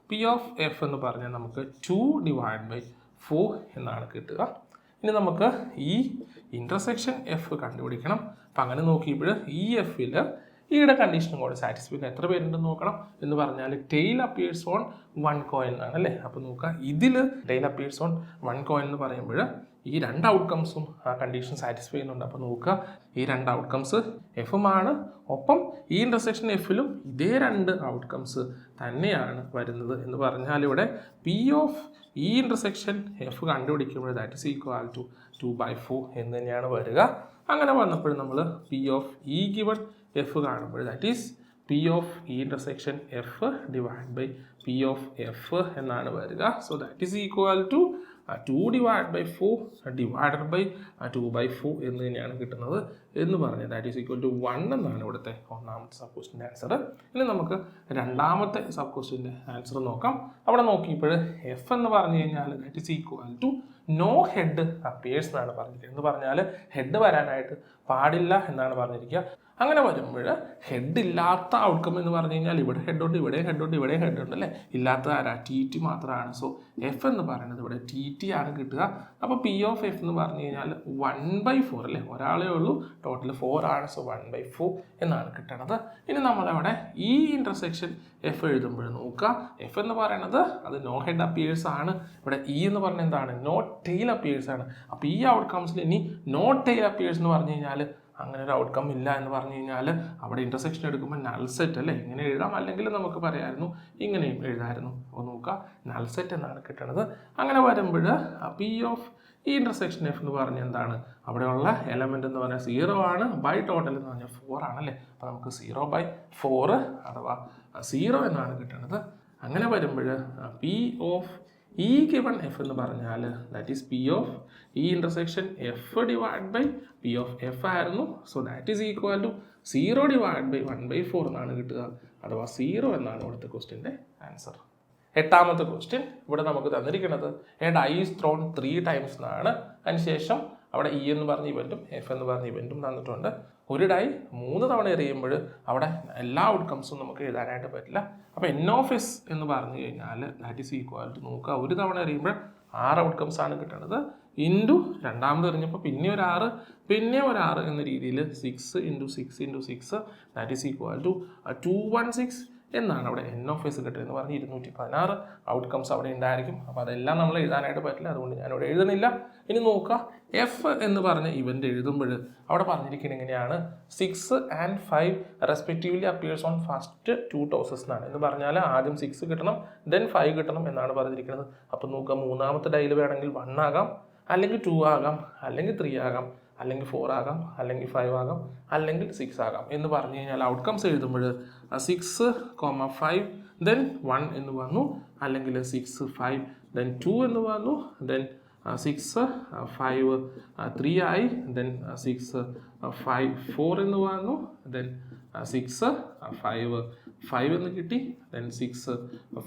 പി ഓഫ് എഫ് എന്ന് പറഞ്ഞാൽ നമുക്ക് 2/4 എന്നാണ് കിട്ടുക. ഇനി നമുക്ക് ഈ ഇൻ്റർസെക്ഷൻ എഫ് കണ്ടുപിടിക്കണം. അപ്പം അങ്ങനെ നോക്കിയപ്പോൾ ഈ എഫിൽ ഈയുടെ കണ്ടീഷനും കൂടെ സാറ്റിസ്ഫൈ ചെയ്യുന്ന എത്ര പേരുണ്ടെന്ന് നോക്കണം. എന്ന് പറഞ്ഞാൽ ടെയിൽ അപ്പിയേഴ്സ് ഓൺ 1 കോയിൻ എന്നാണ് അല്ലേ. അപ്പോൾ നോക്കുക, ഇതിൽ ടെയിൽ അപ്പിയേഴ്സ് ഓൺ 1 കോയിൻ എന്ന് പറയുമ്പോൾ ഈ രണ്ട് ഔട്ട്കംസും ആ കണ്ടീഷൻ സാറ്റിസ്ഫൈ ചെയ്യുന്നുണ്ട്. അപ്പോൾ നോക്കുക, ഈ രണ്ട് ഔട്ട്കംസ് എഫുമാണ്, ഒപ്പം ഈ ഇൻ്റർസെക്ഷൻ എഫിലും ഇതേ രണ്ട് ഔട്ട്കംസ് തന്നെയാണ് വരുന്നത് എന്ന് പറഞ്ഞാൽ ഇവിടെ P of E intersection F കണ്ടുപിടിക്കുമ്പോൾ ദാറ്റ് ഈസ് ഈക്വൽ ടു 2/4 എന്ന് തന്നെയാണ് വരിക. അങ്ങനെ വന്നപ്പോൾ നമ്മൾ P of E given F കാണുമ്പോൾ that is P of E intersection F divide by P of F എന്നാണ് വരിക. So that is equal to 2/4 divided by 2/4 എന്ന് തന്നെയാണ് കിട്ടുന്നത് എന്ന് പറഞ്ഞാൽ ദാറ്റ് ഈസ് ഈക്വൽ ടു 1 എന്നാണ് ഇവിടുത്തെ ഒന്നാമത്തെ സബ് ക്വസ്റ്റിൻ്റെ ആൻസർ. ഇനി നമുക്ക് രണ്ടാമത്തെ സബ് ക്വസ്റ്റിൻ്റെ ആൻസർ നോക്കാം. അവിടെ നോക്കിയപ്പോൾ എഫ് എന്ന് പറഞ്ഞു കഴിഞ്ഞാൽ that is equal to no head appears എന്നാണ് പറഞ്ഞിരിക്കുന്നത്. എന്ന് പറഞ്ഞാൽ ഹെഡ് വരാനായിട്ട് പാടില്ല എന്നാണ് പറഞ്ഞിരിക്കുക. അങ്ങനെ വരുമ്പോൾ ഹെഡ് ഇല്ലാത്ത ഔട്ട്കം എന്ന് പറഞ്ഞു കഴിഞ്ഞാൽ ഇവിടെ ഹെഡുണ്ട്, ഇവിടെ ഹെഡുണ്ട്, ഇവിടെ ഹെഡുണ്ട് അല്ലേ. ഇല്ലാത്ത ആരാ? ടി ടി മാത്രമാണ്. സോ എഫ് എന്ന് പറയുന്നത് ഇവിടെ ടി ടി ആണ് കിട്ടുക. അപ്പോൾ പി ഓഫ് എഫ് എന്ന് പറഞ്ഞു കഴിഞ്ഞാൽ 1/4 അല്ലേ, ഒരാളേ ഉള്ളൂ, ടോട്ടൽ 4 ആണ്. സോ 1/4 എന്നാണ് കിട്ടണത്. ഇനി നമ്മളവിടെ ഈ ഇൻ്റർസെക്ഷൻ എഫ് എഴുതുമ്പോൾ നോക്കുക, എഫ് എന്ന് പറയുന്നത് അത് നോ ഹെഡ് അപ്പിയേഴ്സ് ആണ്. ഇവിടെ ഇ എന്ന് പറഞ്ഞാൽ എന്താണ്? നോ ടെയിൽ അപ്പിയേഴ്സ് ആണ്. അപ്പോൾ ഈ ഔട്ട്കംസിൽ ഇനി നോ ടെയിൽ അപ്പിയേഴ്സ് എന്ന് പറഞ്ഞു കഴിഞ്ഞാൽ അങ്ങനെ ഒരു ഔട്ട്കം ഇല്ല എന്ന് പറഞ്ഞു കഴിഞ്ഞാൽ അവിടെ ഇൻ്റർസെക്ഷൻ എടുക്കുമ്പോൾ നൾ സെറ്റ് അല്ലേ, ഇങ്ങനെ എഴുതാം. അല്ലെങ്കിൽ നമുക്ക് പറയാമായിരുന്നു ഇങ്ങനെയും എഴുതാമായിരുന്നു. അപ്പോൾ നോക്കുക, നൾ സെറ്റ് എന്നാണ് കിട്ടുന്നത്. അങ്ങനെ വരുമ്പോൾ P of E intersection F എന്ന് പറഞ്ഞാൽ എന്താണ്? അവിടെയുള്ള എലമെൻ്റ് എന്ന് പറഞ്ഞാൽ 0 ആണ്, ബൈ ടോട്ടൽ എന്ന് പറഞ്ഞാൽ 4 ആണല്ലേ. അപ്പോൾ നമുക്ക് 0/4 അഥവാ 0 എന്നാണ് കിട്ടുന്നത്. അങ്ങനെ വരുമ്പോൾ P of E given F എന്ന് പറഞ്ഞാൽ that is P of E intersection F divide by P of F ആയിരുന്നു. So that is equal to 0 divide by 1/4 എന്നാണ് കിട്ടുക, അഥവാ 0 എന്നാണ് ഇവിടുത്തെ ക്വസ്റ്റ്യൻ്റെ ആൻസർ. എട്ടാമത്തെ ക്വസ്റ്റ്യൻ ഇവിടെ നമുക്ക് തന്നിരിക്കുന്നത് a die is thrown 3 times എന്നാണ്. അതിനുശേഷം അവിടെ ഇ എന്ന് പറഞ്ഞ ഇവൻറ്റും എഫ് എന്ന് പറഞ്ഞ ഇവൻറ്റും തന്നിട്ടുണ്ട്. ഒരു ഡൈ 3 തവണ എറിയുമ്പോൾ അവിടെ എല്ലാ ഔട്ട്കംസും നമുക്ക് എഴുതാനായിട്ട് പറ്റില്ല. അപ്പോൾ എൻ ഓഫ് എസ് എന്ന് പറഞ്ഞു കഴിഞ്ഞാൽ ദാറ്റ് ഈസ് ഈക്വൽ ടു നോക്കുക, ഒരു തവണ എറിയുമ്പോൾ 6 ഔട്ട്കംസ് ആണ് കിട്ടുന്നത്. ഇൻറ്റു രണ്ടാമത് എറിഞ്ഞപ്പോൾ പിന്നെ ഒരു 6, പിന്നെ ഒരു 6 എന്ന രീതിയിൽ 6 × 6 × 6 ദാറ്റ് ഈസ് ഈക്വൽ ടു 216 എന്നാണ് അവിടെ എൻ ഓഫ് എസ് കിട്ടുക എന്ന് പറഞ്ഞ് 216 ഔട്ട്കംസ് അവിടെ ഉണ്ടായിരിക്കും. അപ്പോൾ അതെല്ലാം നമ്മൾ എഴുതാനായിട്ട് പറ്റില്ല, അതുകൊണ്ട് ഞാനിവിടെ എഴുതുന്നില്ല. ഇനി നോക്കുക, എഫ് എന്ന് പറഞ്ഞ ഇവൻ്റ് എഴുതുമ്പോൾ അവിടെ പറഞ്ഞിരിക്കുന്നത് എങ്ങനെയാണ്? 6 and 5 respectively appears on first 2 ടോസസ് എന്നാണ്. എന്ന് പറഞ്ഞാൽ ആദ്യം 6 കിട്ടണം, ദെൻ 5 കിട്ടണം എന്നാണ് പറഞ്ഞിരിക്കുന്നത്. അപ്പോൾ നോക്കുക, മൂന്നാമത്തെ ഡൈയിൽ വേണമെങ്കിൽ 1 ആകാം, അല്ലെങ്കിൽ 2 ആകാം, അല്ലെങ്കിൽ 3 ആകാം, അല്ലെങ്കിൽ 4 ആകാം, അല്ലെങ്കിൽ 5 ആകാം, അല്ലെങ്കിൽ 6 ആകാം എന്ന് പറഞ്ഞു കഴിഞ്ഞാൽ ഔട്ട്കംസ് എഴുതുമ്പോൾ 6, 5 ദെൻ 1 എന്ന് വന്നു, അല്ലെങ്കിൽ 6, 5 ദെൻ 2 എന്ന് വന്നു, ദെൻ 6, 5, 3 ആയി, ദെൻ 6, 5, 4 എന്ന് വന്നു, ദെൻ 6, 5 എന്ന് കിട്ടി, ദെൻ 6,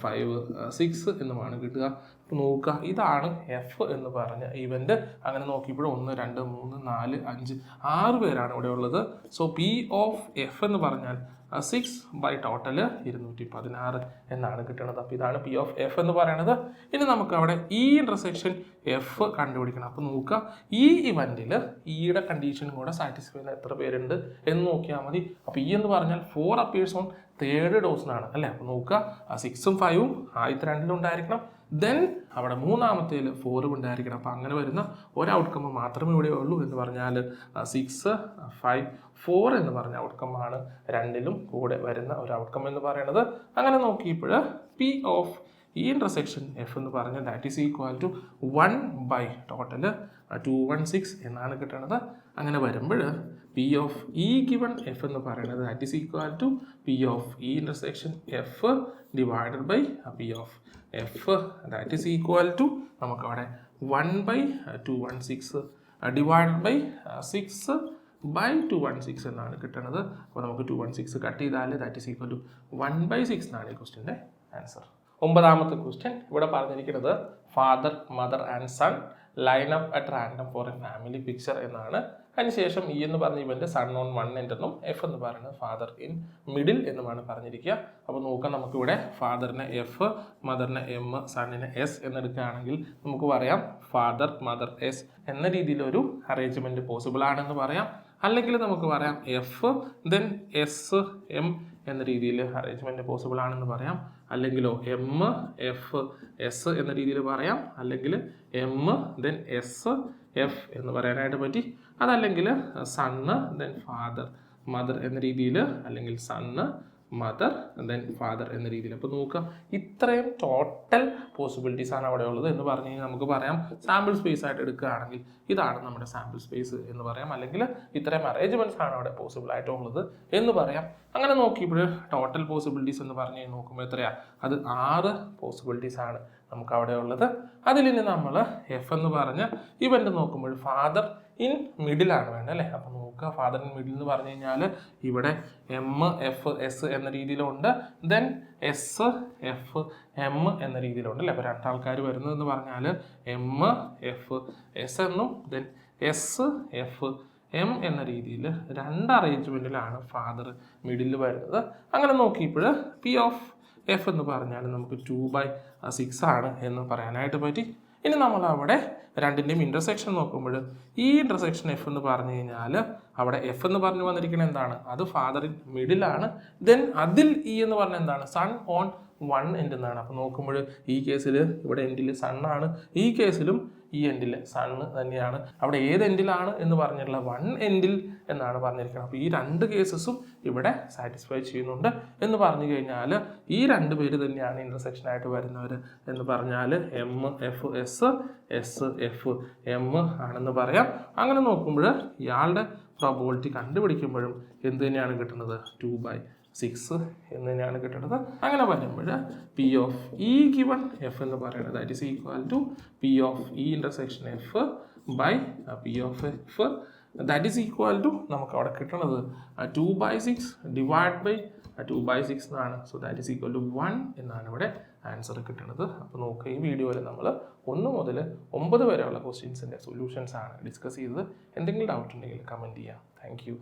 5, 6 എന്നുമാണ് കിട്ടുക. അപ്പോൾ നോക്കുക, ഇതാണ് എഫ് എന്ന് പറഞ്ഞ ഇവൻ്റ്. അങ്ങനെ നോക്കിയപ്പോൾ 1, 2, 3, 4, 5, 6 പേരാണ് ഇവിടെ ഉള്ളത്. സോ പി ഓഫ് എഫ് എന്ന് പറഞ്ഞാൽ 6 ബൈ ടോട്ടൽ 216 എന്നാണ് കിട്ടുന്നത്. അപ്പോൾ ഇതാണ് പി ഓഫ് എഫ് എന്ന് പറയുന്നത്. ഇനി നമുക്ക് അവിടെ ഈ ഇൻ്റർസെക്ഷൻ എഫ് കണ്ടുപിടിക്കണം. അപ്പോൾ നോക്കുക, ഈ ഇവൻറ്റിൽ ഈയുടെ കണ്ടീഷനും കൂടെ സാറ്റിസ്ഫൈ ചെയ്യുന്ന എത്ര പേരുണ്ട് എന്ന് നോക്കിയാൽ മതി. അപ്പോൾ ഈ എന്ന് പറഞ്ഞാൽ 4 അപ്പിയേഴ്സ് ഓൺ 3rd ഡോസിനാണ് അല്ലേ. അപ്പോൾ നോക്കുക, 6ഉം 5ഉം ആദ്യത്തെ 2ലും ഉണ്ടായിരിക്കണം, ദെൻ അവിടെ മൂന്നാമത്തേൽ 4ഉം ഉണ്ടായിരിക്കണം. അപ്പോൾ അങ്ങനെ വരുന്ന ഒരു ഔട്ട്കം മാത്രമേ ഇവിടെ ഉള്ളൂ. എന്ന് പറഞ്ഞാൽ 6, 5, 4 എന്ന് പറഞ്ഞ ഔട്ട്കമാണ് 2ലും കൂടെ വരുന്ന ഒരു ഔട്ട്കം എന്ന് പറയുന്നത്. അങ്ങനെ നോക്കിയപ്പോൾ P of E intersection F എന്ന് പറഞ്ഞാൽ that is equal to 1 by total 216 എന്നാണ് കിട്ടുന്നത്. അങ്ങനെ വരുമ്പോൾ P of E given F എന്ന് പറയുന്നത് that is equal to P of E intersection F divided by P of F that is equal to നമുക്കവിടെ 1/216 divided by 6/216 എന്നാണ് കിട്ടുന്നത്. അപ്പോൾ നമുക്ക് 216 കട്ട് ചെയ്താൽ ദാറ്റ് ഈസ് ഈക്വൽ ടു 1/6 എന്നാണ് ഈ ക്വസ്റ്റ്യൻ്റെ ആൻസർ. 9ാമത്തെ ക്വസ്റ്റ്യൻ ഇവിടെ പറഞ്ഞിരിക്കുന്നത് father, mother and son line up at random for a family picture എന്നാണ്. അതിനുശേഷം ഇ എന്ന് പറഞ്ഞ ഇവൻ്റെ സൺ ഓൺ 1 എന്നും എഫ് എന്ന് പറയുന്നത് ഫാദർ ഇൻ മിഡിൽ എന്നുമാണ് പറഞ്ഞിരിക്കുക. അപ്പോൾ നോക്കാം, നമുക്കിവിടെ ഫാദറിനെ എഫ്, മദറിനെ എം, സണ്ണിനെ എസ് എന്നെടുക്കുകയാണെങ്കിൽ നമുക്ക് പറയാം ഫാദർ മദർ എസ് എന്ന രീതിയിലൊരു അറേഞ്ച്മെൻറ്റ് പോസിബിൾ ആണെന്ന് പറയാം. അല്ലെങ്കിൽ നമുക്ക് പറയാം എഫ് ദെൻ എസ് എം എന്ന രീതിയിൽ അറേഞ്ച്മെൻറ്റ് പോസിബിൾ ആണെന്ന് പറയാം. അല്ലെങ്കിലോ എം എഫ് എസ് എന്ന രീതിയിൽ പറയാം. അല്ലെങ്കിൽ എം ദെൻ എസ് എഫ് എന്ന് പറയാനായിട്ട് പറ്റി. അതല്ലെങ്കിൽ സണ്ണ് ദെൻ ഫാദർ മദർ എന്ന രീതിയിൽ, അല്ലെങ്കിൽ സണ്ണ് മദർ ദെൻ ഫാദർ എന്ന രീതിയിൽ. അപ്പോൾ നോക്കുക, ഇത്രയും ടോട്ടൽ പോസിബിലിറ്റീസ് ആണ് അവിടെ ഉള്ളത് എന്ന് പറഞ്ഞു കഴിഞ്ഞാൽ നമുക്ക് പറയാം സാമ്പിൾ സ്പേസ് ആയിട്ട് എടുക്കുകയാണെങ്കിൽ ഇതാണ് നമ്മുടെ സാമ്പിൾ സ്പേസ് എന്ന് പറയാം. അല്ലെങ്കിൽ ഇത്രയും അറേഞ്ച്മെന്റ്സ് ആണ് അവിടെ പോസിബിൾ ആയിട്ടുള്ളത് എന്ന് പറയാം. അങ്ങനെ നോക്കിയപ്പോൾ ടോട്ടൽ പോസിബിലിറ്റീസ് എന്ന് പറഞ്ഞു നോക്കുമ്പോൾ എത്രയാ, അത് 6 പോസിബിലിറ്റീസ് ആണ് നമുക്ക് അവിടെ ഉള്ളത്. അതിൽ നിന്ന് നമ്മൾ എഫ് എന്ന് പറഞ്ഞ ഇവന്റ് നോക്കുമ്പോൾ ഫാദർ ഇൻ മിഡിലാണ് വേണ്ടത് അല്ലേ. അപ്പം നോക്കുക, ഫാദർ ഇൻ മിഡിൽ എന്ന് പറഞ്ഞു കഴിഞ്ഞാൽ ഇവിടെ എം എഫ് എസ് എന്ന രീതിയിലുണ്ട്, ദെൻ എസ് എഫ് എം എന്ന രീതിയിലുണ്ട് അല്ലേ. അപ്പോൾ രണ്ടാൾക്കാർ വരുന്നതെന്ന് പറഞ്ഞാൽ എം എഫ് എസ് എന്നും ദെൻ എസ് എഫ് എം എന്ന രീതിയിൽ 2 അറേഞ്ച്മെൻറ്റിലാണ് ഫാദർ മിഡിൽ വരുന്നത്. അങ്ങനെ നോക്കിയപ്പോൾ പി ഓഫ് എഫ് എന്ന് പറഞ്ഞാൽ നമുക്ക് 2/6 ആണ് എന്ന് പറയാനായിട്ട് പറ്റി. ഇനി നമ്മൾ അവിടെ രണ്ടിൻ്റെയും ഇൻ്റർസെക്ഷൻ നോക്കുമ്പോൾ ഈ ഇൻ്റർസെക്ഷൻ എഫ് എന്ന് പറഞ്ഞു കഴിഞ്ഞാൽ അവിടെ എഫ് എന്ന് പറഞ്ഞു വന്നിരിക്കുന്നത് എന്താണ്, അത് ഫാദർ ഇൻ മിഡിലാണ്. ദെൻ അതിൽ ഇ എന്ന് പറഞ്ഞാൽ എന്താണ്, സൺ ഓൺ 1 എൻഡ് എന്നാണ്. അപ്പോൾ നോക്കുമ്പോൾ ഈ കേസിൽ ഇവിടെ എൻഡിൽ സണ്ണാണ്, ഈ കേസിലും ഈ എൻഡിൽ സണ്ണ് തന്നെയാണ്. അവിടെ ഏത് എൻഡിലാണ് എന്ന് പറഞ്ഞിട്ടുള്ള 1 എൻഡിൽ എന്നാണ് പറഞ്ഞിരിക്കുന്നത്. അപ്പോൾ ഈ 2 കേസസും ഇവിടെ സാറ്റിസ്ഫൈ ചെയ്യുന്നുണ്ട് എന്ന് പറഞ്ഞു കഴിഞ്ഞാൽ ഈ 2 പേര് തന്നെയാണ് ഇൻ്റർസെക്ഷൻ ആയിട്ട് വരുന്നവർ എന്ന് പറഞ്ഞാൽ M F S S F M ആണെന്ന് പറയാം. അങ്ങനെ നോക്കുമ്പോൾ ഇയാളുടെ പ്രോബബിലിറ്റി കണ്ടുപിടിക്കുമ്പോഴും എന്ത് തന്നെയാണ് കിട്ടുന്നത്, 2/6 എന്ന് തന്നെയാണ് കിട്ടുന്നത്. അങ്ങനെ വരുമ്പോൾ P of E given F എന്ന് പറയുന്നത് that is equal to P of E intersection F by P of F that is equal to നമുക്ക് അവിടെ കിട്ടുന്നത് 2/6 ഡിവൈഡ് ബൈ 2/6 എന്നാണ്. So that is equal to 1 എന്നാണ് ഇവിടെ ആൻസർ കിട്ടുന്നത്. അപ്പോൾ നോക്കുക, ഈ വീഡിയോയിൽ നമ്മൾ 1 മുതൽ 9 വരെയുള്ള ക്വസ്റ്റ്യൻസിൻ്റെ സൊല്യൂഷൻസ് ആണ് ഡിസ്കസ് ചെയ്തത്. എന്തെങ്കിലും ഡൗട്ട് ഉണ്ടെങ്കിൽ കമൻറ്റ് ചെയ്യാം. Thank you.